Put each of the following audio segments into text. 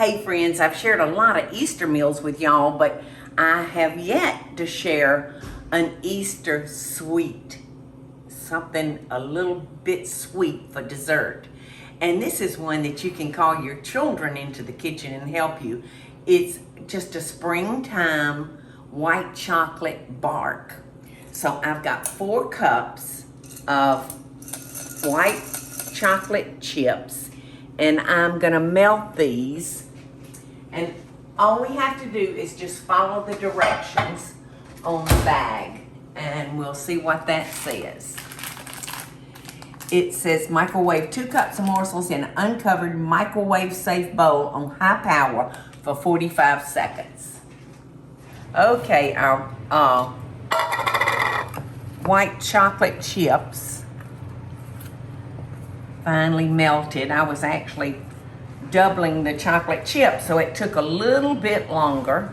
Hey friends, I've shared a lot of Easter meals with y'all, but I have yet to share an Easter sweet. Something a little bit sweet for dessert. And this is one that you can call your children into the kitchen and help you. It's just a springtime white chocolate bark. So I've got 4 cups of white chocolate chips, and I'm gonna melt these. And all we have to do is just follow the directions on the bag, and we'll see what that says. It says microwave 2 cups of morsels in an uncovered microwave safe bowl on high power for 45 seconds. Okay, our white chocolate chips finally melted. I was actually doubling the chocolate chip, so it took a little bit longer.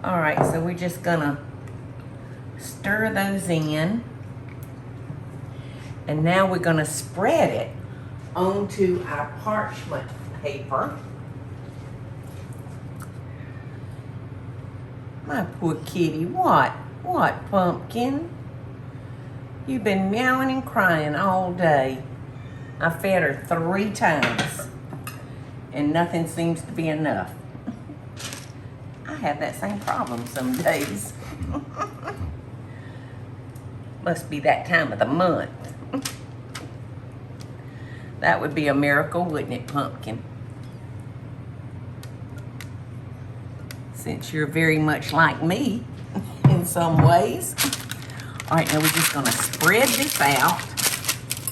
All right, so we're just gonna stir those in. And now we're gonna spread it onto our parchment paper. My poor kitty, what? What, Pumpkin? You've been meowing and crying all day. I fed her 3 times, and nothing seems to be enough. I have that same problem some days. Must be that time of the month. That would be a miracle, wouldn't it, Pumpkin? Since you're very much like me in some ways. All right, now we're just gonna spread this out.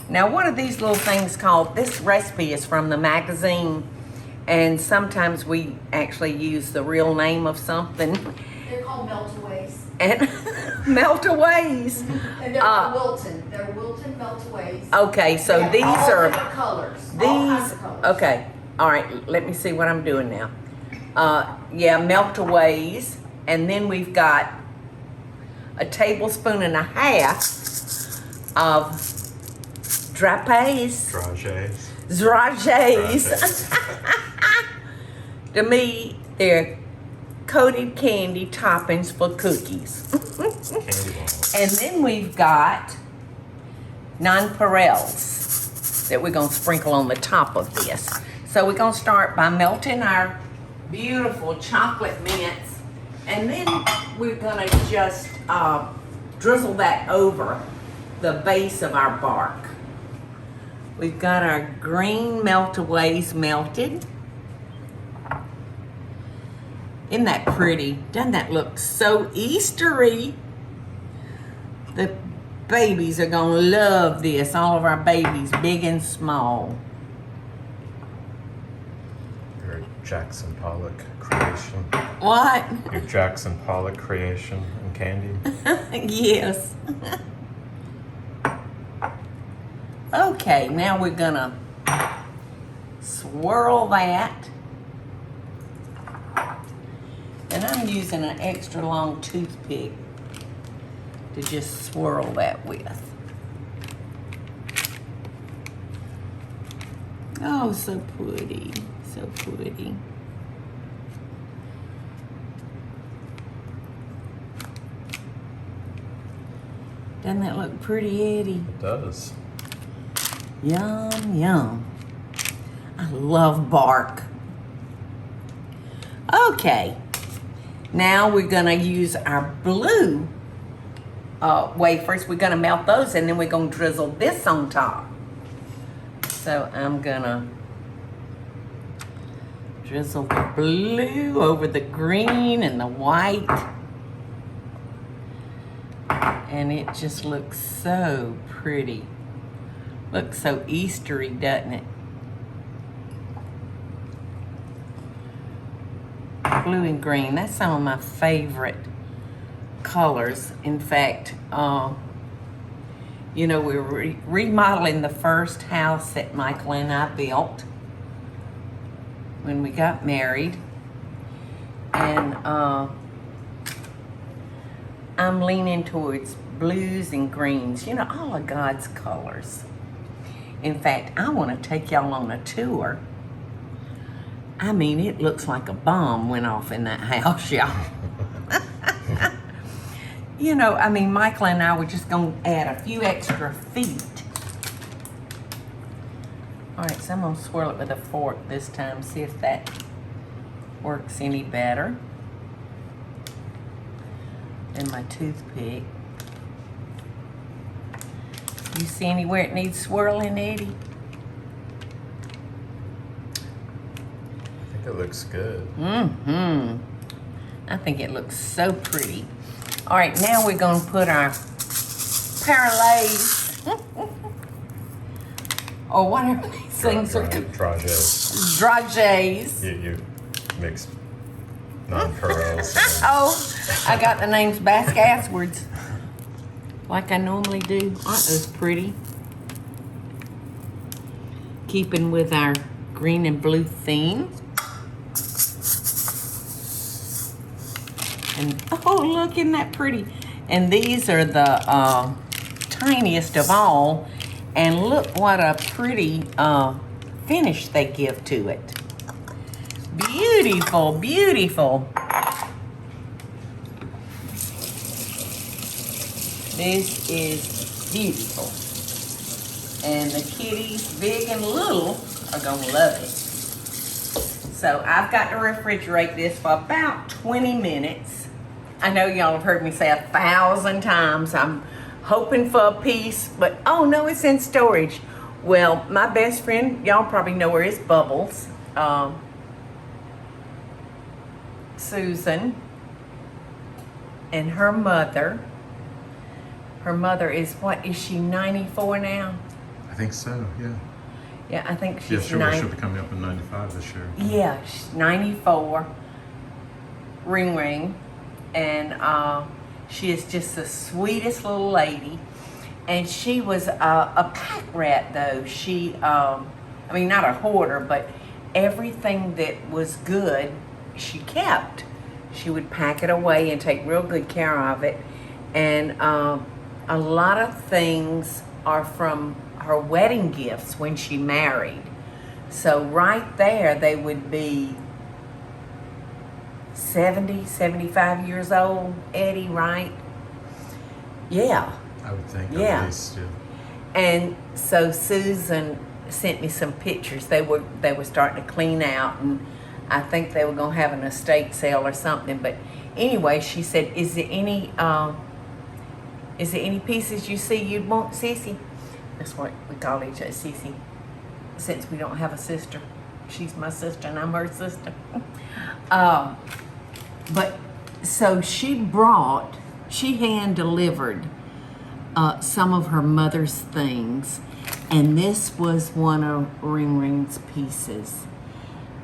Now, one of these little things called, this recipe is from the magazine, and sometimes we actually use the real name of something. They're called meltaways. And meltaways. And they're Wilton. They're Wilton meltaways. Okay, so They these have all are different colors. All these. kinds of colors. Okay, all right. Let me see what I'm doing now. Yeah, meltaways, and then we've got a tablespoon and a half of drapés. Dragees. To me, they're coated candy toppings for cookies. And then we've got nonpareils that we're gonna sprinkle on the top of this. So we're gonna start by melting our beautiful chocolate mints, and then we're gonna just drizzle that over the base of our bark. We've got our green meltaways melted. Isn't that pretty? Doesn't that look so Eastery? The babies are gonna love this. All of our babies, big and small. Your Jackson Pollock creation. What? Your Jackson Pollock creation and candy. Yes. Okay, now we're gonna swirl that. And I'm using an extra long toothpick to just swirl that with. Oh, so pretty, so pretty. Doesn't that look pretty, Eddie? It does. Yum, yum. I love bark. Okay, now we're gonna use our blue wafers. We're gonna melt those, and then we're gonna drizzle this on top. So I'm gonna drizzle the blue over the green and the white. And it just looks so pretty. Looks so Eastery, doesn't it? Blue and green, that's some of my favorite colors. In fact, you know, we're remodeling the first house that Michael and I built when we got married. And I'm leaning towards blues and greens, you know, all of God's colors. In fact, I want to take y'all on a tour I mean, it looks like a bomb went off in that house, y'all. You know, I mean, Michael and I were just going to add a few extra feet. All right, so I'm going to swirl it with a fork this time, see if that works any better than my toothpick. You see anywhere it needs swirling, Eddie? I think it looks good. Mm-hmm. I think it looks so pretty. All right, now we're gonna put our parlays, or whatever these things are. Dragees. Dragees. You mix non-pearls. Oh, I got the names backwards, like I normally do. Aren't those pretty? Keeping with our green and blue theme. And oh, look, isn't that pretty? And these are the tiniest of all. And look what a pretty finish they give to it. Beautiful, beautiful. This is beautiful. And the kitties, big and little, are gonna love it. So I've got to refrigerate this for about 20 minutes. I know y'all have heard me say 1,000 times, I'm hoping for a piece, but oh no, it's in storage. Well, my best friend, y'all probably know her, is Bubbles. Susan and her mother. Her mother is, what, is she 94 now? I think so, yeah. Yeah, I think she's Yeah, she'll 90. be coming up in 95 this year. Yeah, she's 94. Ring. And she is just the sweetest little lady. And she was a pack rat, though. She, I mean, not a hoarder, but everything that was good, she kept. She would pack it away and take real good care of it. And a lot of things are from her wedding gifts when she married. So right there, they would be 70, 75 years old, Eddie, right? Yeah. I would think Yeah. at least, yeah. And so Susan sent me some pictures. They were starting to clean out, and I think they were gonna have an estate sale or something. But anyway, she said, "Is there any pieces you see you'd want, Sissy?" That's what we call each other, Sissy, since we don't have a sister. She's my sister and I'm her sister. But so she hand delivered some of her mother's things, and this was one of Ring's pieces.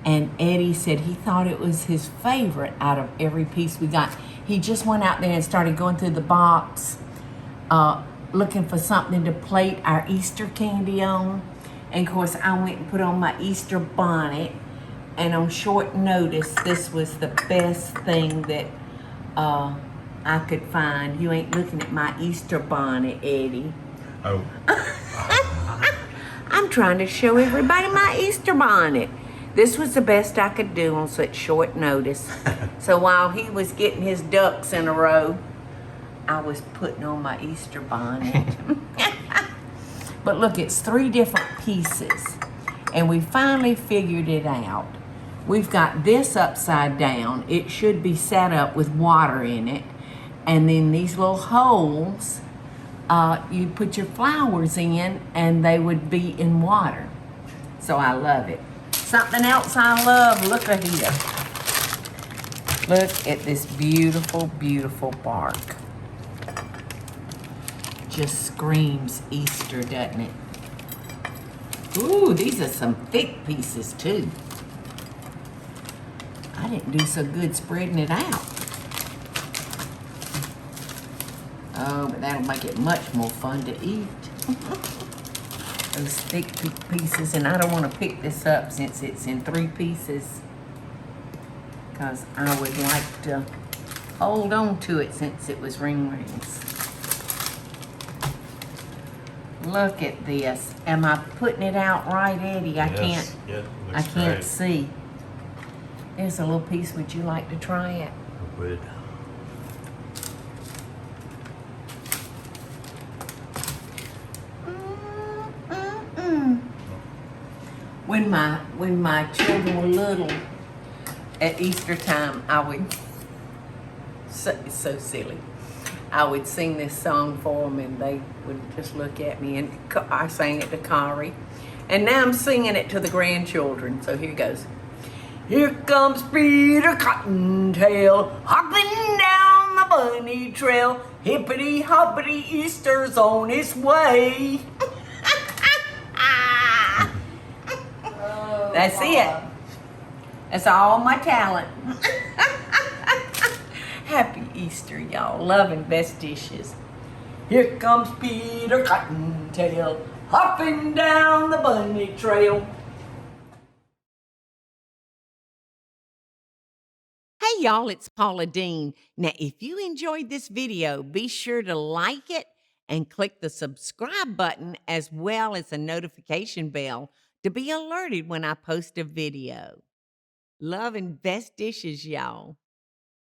And Eddie said he thought it was his favorite out of every piece we got. He just went out there and started going through the box, looking for something to plate our Easter candy on. And of course, I went and put on my Easter bonnet. And on short notice, this was the best thing that I could find. You ain't looking at my Easter bonnet, Eddie. Oh. I'm trying to show everybody my Easter bonnet. This was the best I could do on such short notice. So while he was getting his ducks in a row, I was putting on my Easter bonnet. But look, it's 3 different pieces. And we finally figured it out. We've got this upside down. It should be set up with water in it. And then these little holes, you put your flowers in and they would be in water. So I love it. Something else I love, look at here. Look at this beautiful, beautiful bark. Just screams Easter, doesn't it? Ooh, these are some thick pieces too. I didn't do so good spreading it out. Oh, but that'll make it much more fun to eat. Those thick pieces, and I don't want to pick this up since it's in 3 pieces, because I would like to hold on to it since it was Ring's. Look at this. Am I putting it out right, Eddie? I Yes. can't. Yeah, I can't great. see. There's a little piece. Would you like to try it? I would. When my children were little, at Easter time, I would, it's so silly. I would sing this song for them and they would just look at me, and I sang it to Kari. And now I'm singing it to the grandchildren, so here goes. Here comes Peter Cottontail, hopping down the bunny trail. Hippity hoppity, Easter's on its way. Oh, That's Paula. it. That's all my talent. Happy Easter, y'all. Love and best dishes. Here comes Peter Cottontail, hopping down the bunny trail. Hey y'all, it's Paula Deen. Now, if you enjoyed this video, be sure to like it and click the subscribe button as well as the notification bell to be alerted when I post a video. Love and best dishes, y'all.